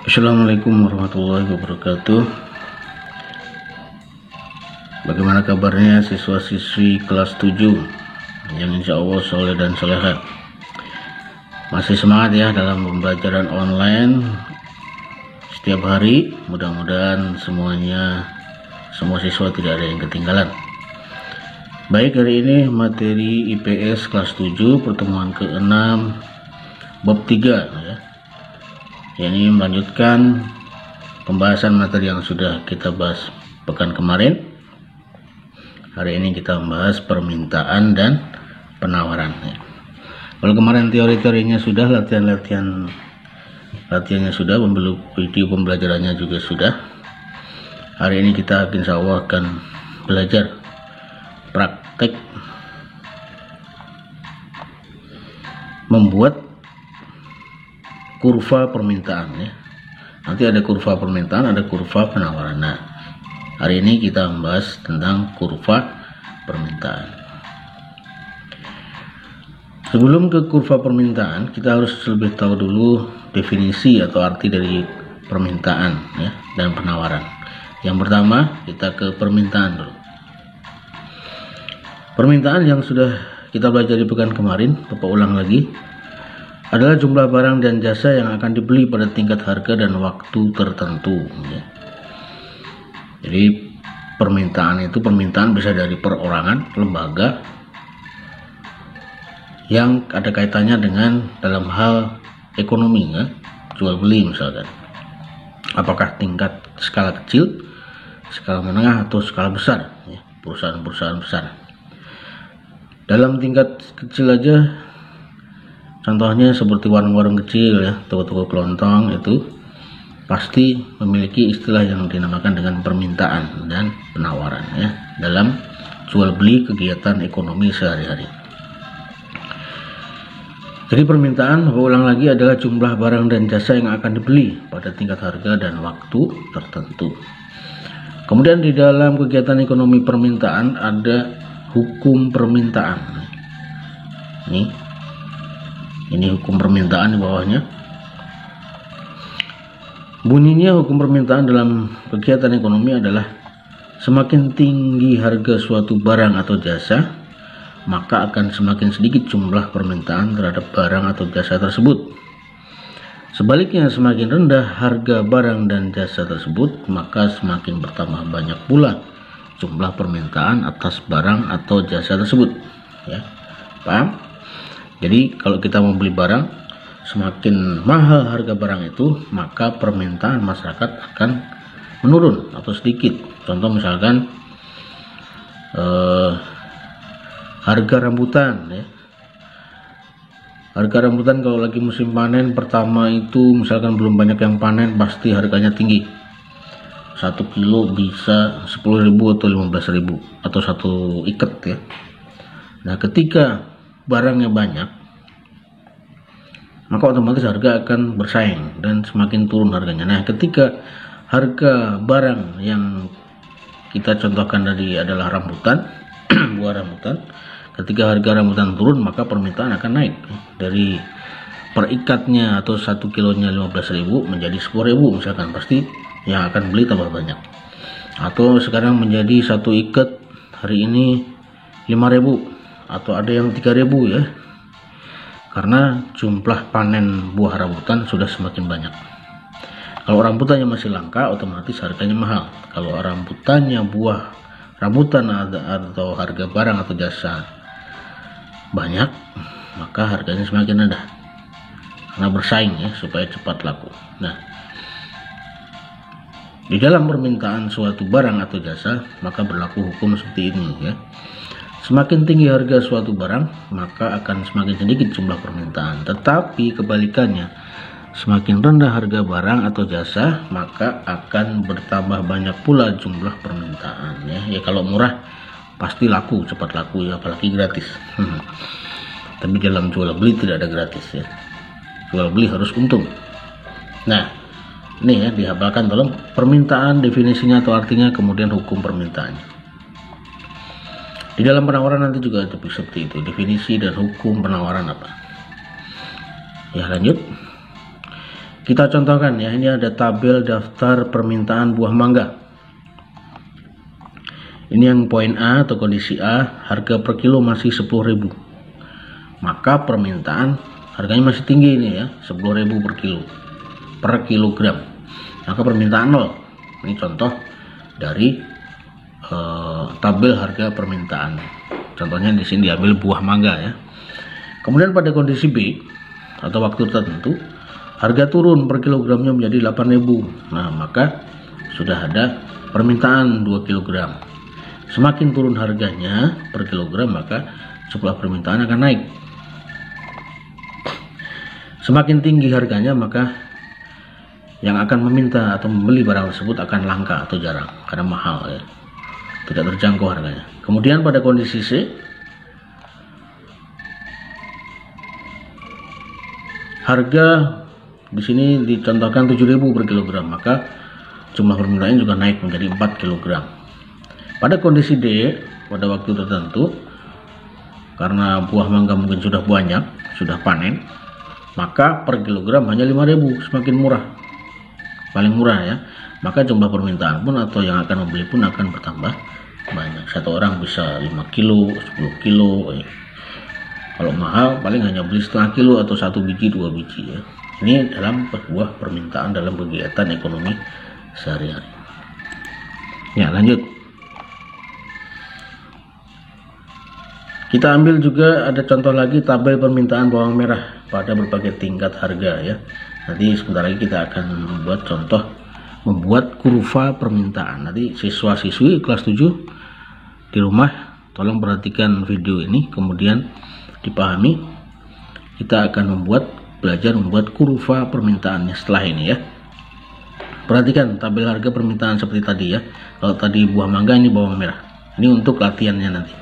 Assalamualaikum warahmatullahi wabarakatuh. Bagaimana kabarnya siswa-siswi kelas 7 yang insya Allah soleh dan soleha? Masih semangat ya dalam pembelajaran online setiap hari. Mudah-mudahan semua siswa tidak ada yang ketinggalan. Baik, hari ini materi IPS kelas 7 pertemuan ke-6 bab 3 ya. Ini melanjutkan pembahasan materi yang sudah kita bahas pekan kemarin. Hari ini kita membahas permintaan dan penawaran. Kalau kemarin teori-teorinya sudah, latihannya sudah, video pembelajarannya juga sudah. Hari ini kita insya Allah akan belajar praktek membuat kurva permintaan ya. Nanti ada kurva permintaan, ada kurva penawaran. Nah, hari ini kita membahas tentang kurva permintaan. Sebelum ke kurva permintaan, kita harus lebih tahu dulu definisi atau arti dari permintaan ya dan penawaran. Yang pertama, kita ke permintaan dulu. Permintaan yang sudah kita belajar di pekan kemarin, Bapak ulang lagi, adalah jumlah barang dan jasa yang akan dibeli pada tingkat harga dan waktu tertentu ya. Jadi permintaan bisa dari perorangan, lembaga yang ada kaitannya dengan dalam hal ekonomi ya, jual beli misalkan. Apakah tingkat skala kecil, skala menengah, atau skala besar ya, perusahaan-perusahaan besar. Dalam tingkat kecil aja, contohnya seperti warung-warung kecil ya, toko-toko kelontong, itu pasti memiliki istilah yang dinamakan dengan permintaan dan penawaran ya, dalam jual beli kegiatan ekonomi sehari-hari. Jadi permintaan, ulang lagi, adalah jumlah barang dan jasa yang akan dibeli pada tingkat harga dan waktu tertentu. Kemudian di dalam kegiatan ekonomi permintaan ada hukum permintaan. Ini hukum permintaan di bawahnya. Bunyinya hukum permintaan dalam kegiatan ekonomi adalah semakin tinggi harga suatu barang atau jasa, maka akan semakin sedikit jumlah permintaan terhadap barang atau jasa tersebut. Sebaliknya, semakin rendah harga barang dan jasa tersebut, maka semakin bertambah banyak pula jumlah permintaan atas barang atau jasa tersebut ya. Paham? Jadi kalau kita mau beli barang, semakin mahal harga barang itu, maka permintaan masyarakat akan menurun atau sedikit. Contoh misalkan harga rambutan ya. Harga rambutan kalau lagi musim panen pertama itu, misalkan belum banyak yang panen, pasti harganya tinggi. 1 kilo bisa 10.000 atau 15.000 atau 1 ikat ya. Nah, ketika barangnya banyak, maka otomatis harga akan bersaing dan semakin turun harganya. Nah, ketika harga barang yang kita contohkan tadi adalah rambutan, buah rambutan, ketika harga rambutan turun, maka permintaan akan naik dari per ikatnya atau 1 kilonya 15.000 menjadi 10.000 misalkan, pasti yang akan beli tambah banyak. Atau sekarang menjadi 1 ikat hari ini 5.000 atau ada yang 3.000 ya, karena jumlah panen buah rambutan sudah semakin banyak. Kalau rambutannya masih langka, otomatis harganya mahal. Kalau buah rambutan atau harga barang atau jasa banyak, maka harganya semakin rendah karena bersaing ya, supaya cepat laku. Nah, di dalam permintaan suatu barang atau jasa, maka berlaku hukum seperti ini ya. Semakin tinggi harga suatu barang, maka akan semakin sedikit jumlah permintaan. Tetapi kebalikannya, semakin rendah harga barang atau jasa, maka akan bertambah banyak pula jumlah permintaan ya. Ya kalau murah pasti laku, cepat laku ya, apalagi gratis. Tapi dalam jual beli tidak ada gratis ya. Jual beli harus untung. Nah, ini ya, dihafalkan tolong permintaan, definisinya atau artinya, kemudian hukum permintaannya. Di dalam penawaran nanti juga ada seperti itu, definisi dan hukum penawaran apa. Ya, lanjut. Kita contohkan ya, ini ada tabel daftar permintaan buah mangga. Ini yang poin A atau kondisi A, harga per kilo masih 10.000. Maka permintaan harganya masih tinggi ini ya, 10.000 per kilo per kilogram. Maka permintaan 0. Ini contoh dari tabel harga permintaan. Contohnya di sini diambil buah mangga ya. Kemudian pada kondisi B atau waktu tertentu, harga turun per kilogramnya menjadi 8.000. Nah, maka sudah ada permintaan 2 kg. Semakin turun harganya per kilogram, maka jumlah permintaan akan naik. Semakin tinggi harganya, maka yang akan meminta atau membeli barang tersebut akan langka atau jarang karena mahal ya. Tidak terjangkau harganya. Kemudian pada kondisi C, harga di sini dicontohkan 7.000 per kilogram, maka jumlah permintaan juga naik menjadi 4 kg. Pada kondisi D, pada waktu tertentu, karena buah mangga mungkin sudah banyak, sudah panen, maka per kilogram hanya 5.000, semakin murah, paling murah ya. Maka jumlah permintaan pun atau yang akan membeli pun akan bertambah banyak. Satu orang bisa 5 kilo, 10 kilo ya. Kalau mahal paling hanya beli setengah kilo atau 1 biji, 2 biji ya. Ini dalam sebuah permintaan dalam kegiatan ekonomi sehari-hari. Ya, lanjut. Kita ambil juga ada contoh lagi tabel permintaan bawang merah pada berbagai tingkat harga ya. Nanti sebentar lagi kita akan membuat contoh membuat kurva permintaan. Nanti siswa-siswi kelas 7 di rumah tolong perhatikan video ini, kemudian dipahami. Kita akan belajar membuat kurva permintaannya setelah ini ya. Perhatikan tabel harga permintaan seperti tadi ya. Kalau tadi buah mangga, ini bawang merah. Ini untuk latihannya nanti.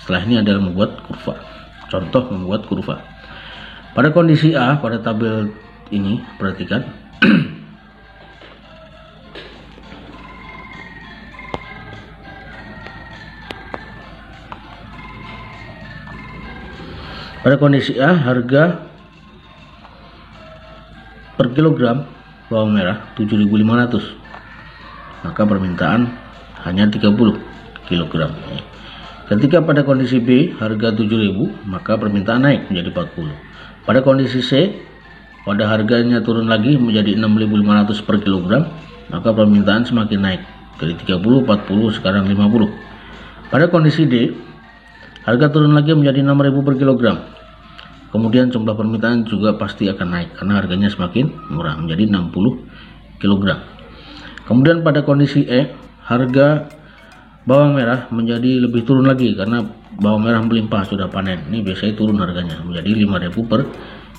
Setelah ini adalah membuat kurva. Contoh membuat kurva. Pada kondisi A, pada tabel ini perhatikan. Pada kondisi A, harga per kilogram bawang merah 7.500. Maka permintaan hanya 30 kilogram. Ketika pada kondisi B, harga 7.000, maka permintaan naik menjadi 40. Pada kondisi C, pada harganya turun lagi menjadi 6.500 per kilogram, maka permintaan semakin naik dari 30, 40, sekarang 50. Pada kondisi D, harga turun lagi menjadi 6.000 per kilogram. Kemudian jumlah permintaan juga pasti akan naik karena harganya semakin murah menjadi 60 kg. Kemudian pada kondisi E, harga bawang merah menjadi lebih turun lagi karena bawang merah melimpah sudah panen. Ini biasanya turun harganya menjadi 5.000 per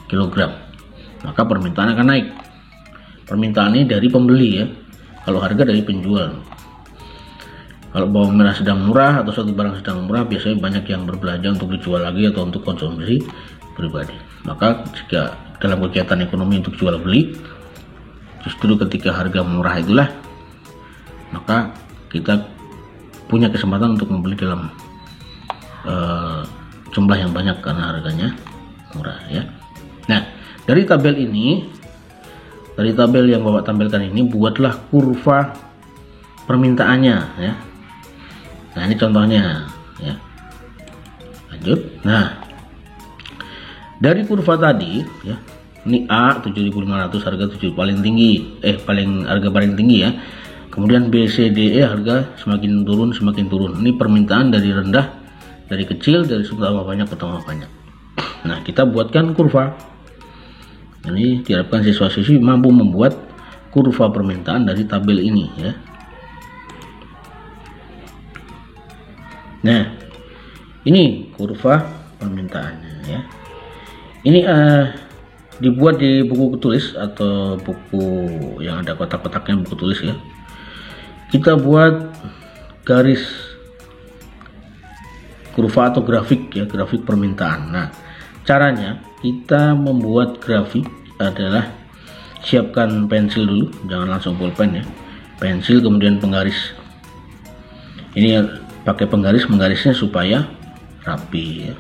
kilogram. Maka permintaan akan naik. Permintaan ini dari pembeli ya. Kalau harga dari penjual. Kalau bawang merah sedang murah atau suatu barang sedang murah, biasanya banyak yang berbelanja untuk dijual lagi atau untuk konsumsi pribadi. Maka jika dalam kegiatan ekonomi untuk jual beli, justru ketika harga murah itulah maka kita punya kesempatan untuk membeli dalam jumlah yang banyak karena harganya murah ya. Nah, dari tabel ini, dari tabel yang Bapak tampilkan ini, buatlah kurva permintaannya ya. Nah, ini contohnya ya. Lanjut. Nah, dari kurva tadi ya, ini A 7.500 harga 7 paling tinggi, harga paling tinggi ya. Kemudian B, C, D, E harga semakin turun. Ini permintaan dari rendah, dari kecil, dari tambah banyak ke tambah banyak. Nah, kita buatkan kurva. Ini diharapkan siswa-siswi mampu membuat kurva permintaan dari tabel ini ya. Nah, ini kurva permintaannya ya. Ini dibuat di buku tulis atau buku yang ada kotak-kotaknya, buku tulis ya. Kita buat garis kurva atau grafik ya, grafik permintaan. Nah, caranya kita membuat grafik adalah siapkan pensil dulu, jangan langsung pulpen ya. Pensil kemudian penggaris. Ini pakai penggarisnya supaya rapi ya.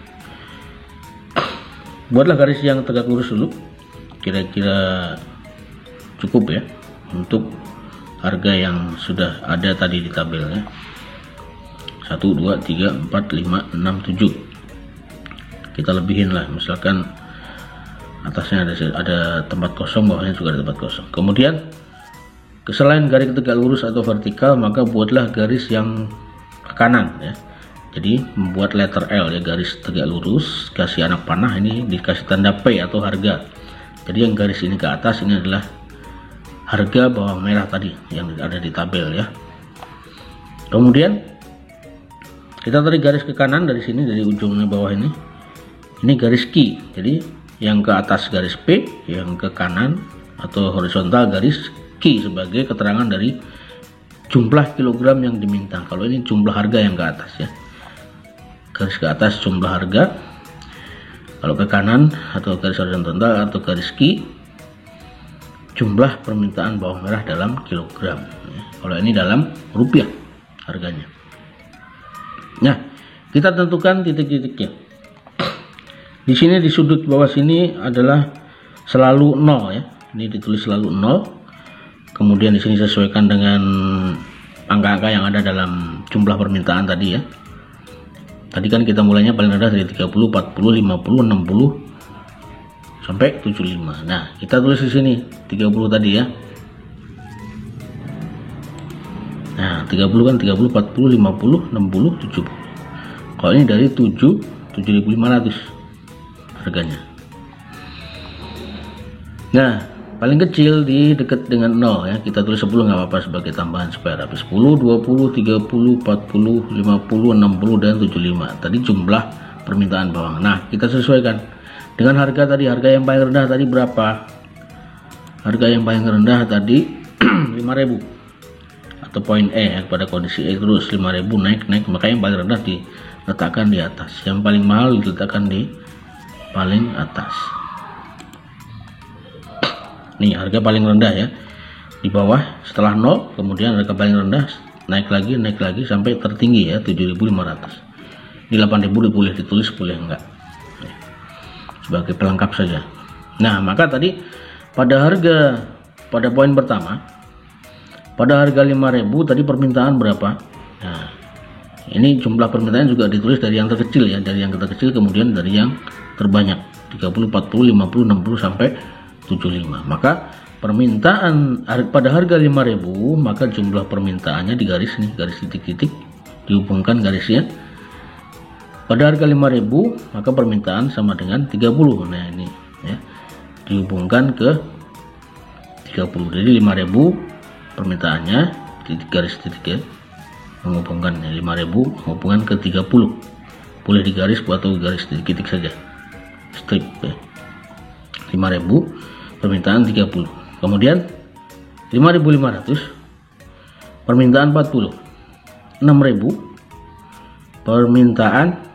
Buatlah garis yang tegak lurus dulu, kira-kira cukup ya untuk harga yang sudah ada tadi di tabel ya. 1, 2, 3, 4, 5, 6, 7. Kita lebihin lah, misalkan atasnya ada tempat kosong, bawahnya juga ada tempat kosong. Kemudian selain garis tegak lurus atau vertikal, maka buatlah garis yang ke kanan ya. Jadi membuat letter L ya, garis tegak lurus, kasih anak panah, ini dikasih tanda P atau harga. Jadi yang garis ini ke atas ini adalah harga bawang merah tadi yang ada di tabel ya. Kemudian kita tarik garis ke kanan dari sini, dari ujungnya bawah ini garis Q. Jadi yang ke atas garis P, yang ke kanan atau horizontal garis Q sebagai keterangan dari jumlah kilogram yang diminta. Kalau ini jumlah harga yang ke atas ya, garis ke atas jumlah harga. Kalau ke kanan atau garis horizontal atau garis Q, jumlah permintaan bawang merah dalam kilogram. Kalau ini dalam rupiah harganya. Nah, kita tentukan titik-titiknya. Di sini di sudut bawah sini adalah selalu 0 ya. Ini ditulis selalu 0. Kemudian di sini sesuaikan dengan angka-angka yang ada dalam jumlah permintaan tadi ya. Tadi kan kita mulainya paling rendah dari 30, 40, 50, 60 sampai 75. Nah, kita tulis di sini 30 tadi ya. Nah, 30 kan 30, 40, 50, 60, 70. Kalau ini dari 7.500 harganya. Nah, paling kecil di dekat dengan 0 ya. Kita tulis 10 nggak apa-apa sebagai tambahan supaya rapi. 10, 20, 30, 40, 50, 60 dan 75. Tadi jumlah permintaan bawang. Nah, kita sesuaikan dengan harga tadi. Harga yang paling rendah tadi berapa? Harga yang paling rendah tadi 5.000. Atau poin E ya, pada kondisi E terus 5.000 naik, maka yang paling rendah diletakkan di atas, yang paling mahal diletakkan di paling atas. Nih harga paling rendah ya, di bawah setelah 0, kemudian harga paling rendah naik lagi sampai tertinggi ya 7.500. Di 8.000 boleh ditulis, boleh enggak ya, sebagai pelengkap saja. Nah, maka tadi pada poin pertama, pada harga 5.000 tadi permintaan berapa? Nah, ini jumlah permintaan juga ditulis dari yang terkecil ya, dari yang terkecil kemudian dari yang terbanyak 30, 40, 50, 60 sampai 75. Maka permintaan pada harga 5.000, maka jumlah permintaannya di garis nih, garis titik-titik dihubungkan garisnya. Pada harga 5.000 maka permintaan sama dengan 30. Nah, ini ya dihubungkan ke 30. Jadi 5.000 permintaannya di garis titik ya, menghubungkan 5.000 menghubungkan ke 30. Boleh digaris atau garis titik-titik saja, strip ya. 5.000 permintaan 30. Kemudian 5.500 permintaan 40. 6.000 permintaan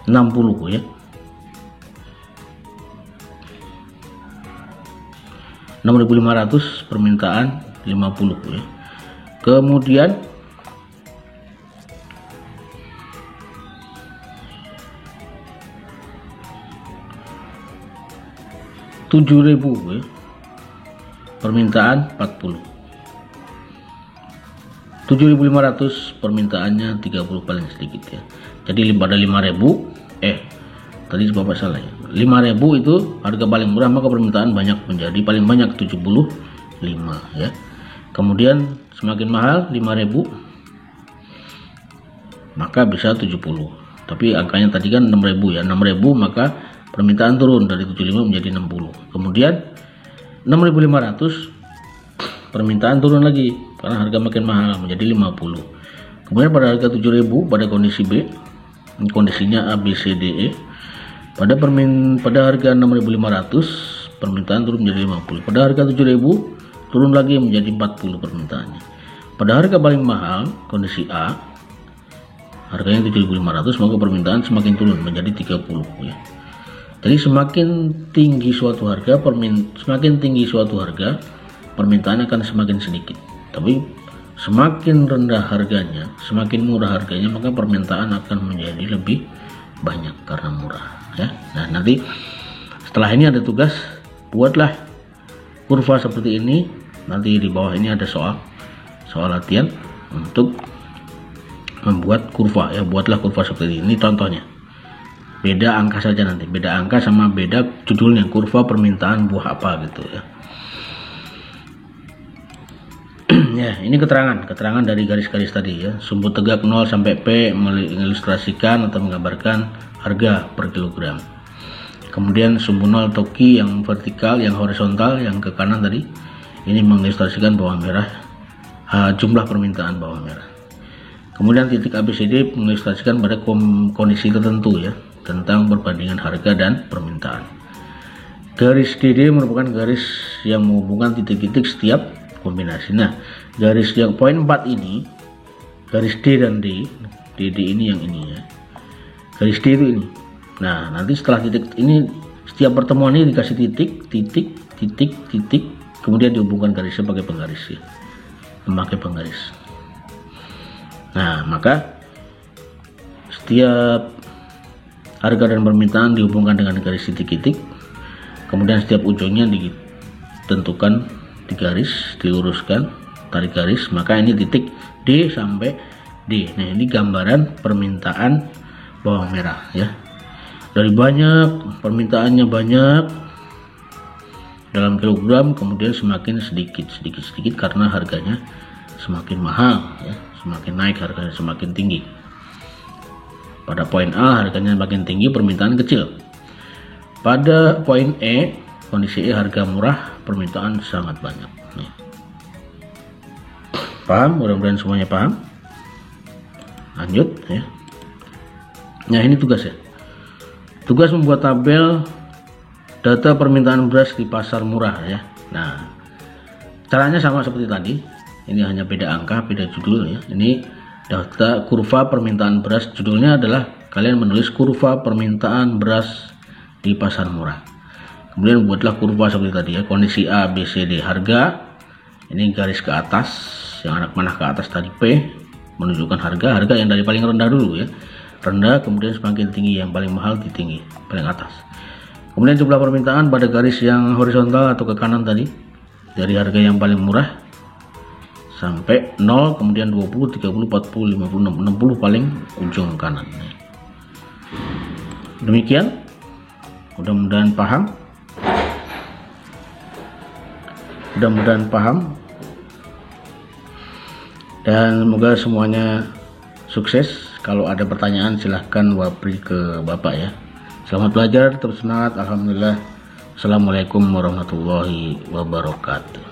60 ya. 6.500 permintaan 50 ya. Kemudian 7.000 ya, permintaan 40. 7.500 permintaannya 30 paling sedikit ya. Jadi pada 5.000 tadi Bapak salah ya. 5.000 itu harga paling murah, maka permintaan banyak menjadi paling banyak 75 ya. Kemudian semakin mahal 5.000 maka bisa 70. Tapi angkanya tadi kan 6.000 ya. 6.000 maka permintaan turun dari 75 menjadi 60. Kemudian 6.500 permintaan turun lagi karena harga makin mahal menjadi 50. Kemudian pada harga 7.000 pada kondisi B, kondisinya A, B, C, D, E. Pada harga 6.500 permintaan turun menjadi 50. Pada harga 7.000 turun lagi menjadi 40 permintaannya. Pada harga paling mahal kondisi A, harganya 7.500, maka permintaan semakin turun menjadi 30 ya. Jadi semakin tinggi suatu harga, permintaan akan semakin sedikit. Tapi semakin rendah harganya, semakin murah harganya, maka permintaan akan menjadi lebih banyak karena murah ya. Nah, nanti setelah ini ada tugas, buatlah kurva seperti ini. Nanti di bawah ini ada soal latihan untuk membuat kurva ya. Buatlah kurva seperti ini contohnya. Beda angka saja nanti, beda angka sama beda judulnya, kurva permintaan buah apa gitu ya. Ya, ini keterangan dari garis-garis tadi ya. Sumbu tegak 0 sampai P mengilustrasikan atau menggambarkan harga per kilogram. Kemudian sumbu 0 toki yang vertikal, yang horizontal, yang ke kanan tadi, ini mengilustrasikan bawang merah, jumlah permintaan bawang merah. Kemudian titik ABCD mengilustrasikan pada kondisi tertentu ya, tentang perbandingan harga dan permintaan. Garis DD merupakan garis yang menghubungkan titik-titik setiap kombinasi. Nah, garis yang poin 4 ini, garis D dan D, DD ini yang ini ya. Garis D itu ini. Nah, nanti setelah titik ini, setiap pertemuan ini dikasih titik, kemudian dihubungkan garisnya pakai penggaris ya. Memakai penggaris. Nah, maka setiap harga dan permintaan dihubungkan dengan garis titik-titik, kemudian setiap ujungnya ditentukan di garis, diluruskan, tarik garis, maka ini titik D sampai D. Nah, ini gambaran permintaan bawang merah ya. Dari banyak, permintaannya banyak dalam kilogram, kemudian semakin sedikit karena harganya semakin mahal ya, semakin naik harganya, semakin tinggi. Pada poin A harganya makin tinggi, permintaan kecil. Pada poin E, kondisi E harga murah, permintaan sangat banyak. Nih. Paham? Mudah-mudahan semuanya paham. Lanjut ya. Nah, ini tugas ya. Tugas membuat tabel data permintaan beras di pasar murah ya. Nah, caranya sama seperti tadi. Ini hanya beda angka, beda judul ya. Ini data kurva permintaan beras, judulnya adalah kalian menulis kurva permintaan beras di pasar murah. Kemudian buatlah kurva seperti tadi ya, kondisi A, B, C, D, harga. Ini garis ke atas, yang anak panah ke atas tadi P, menunjukkan harga yang dari paling rendah dulu ya. Rendah, kemudian semakin tinggi, yang paling mahal di tinggi, paling atas. Kemudian jumlah permintaan pada garis yang horizontal atau ke kanan tadi, dari harga yang paling murah sampai 0, kemudian 20, 30, 40, 50, 60 paling ujung kanan. Demikian, mudah-mudahan paham. Dan semoga semuanya sukses. Kalau ada pertanyaan silahkan wapri ke Bapak ya. Selamat belajar, tetap semangat. Alhamdulillah. Assalamualaikum warahmatullahi wabarakatuh.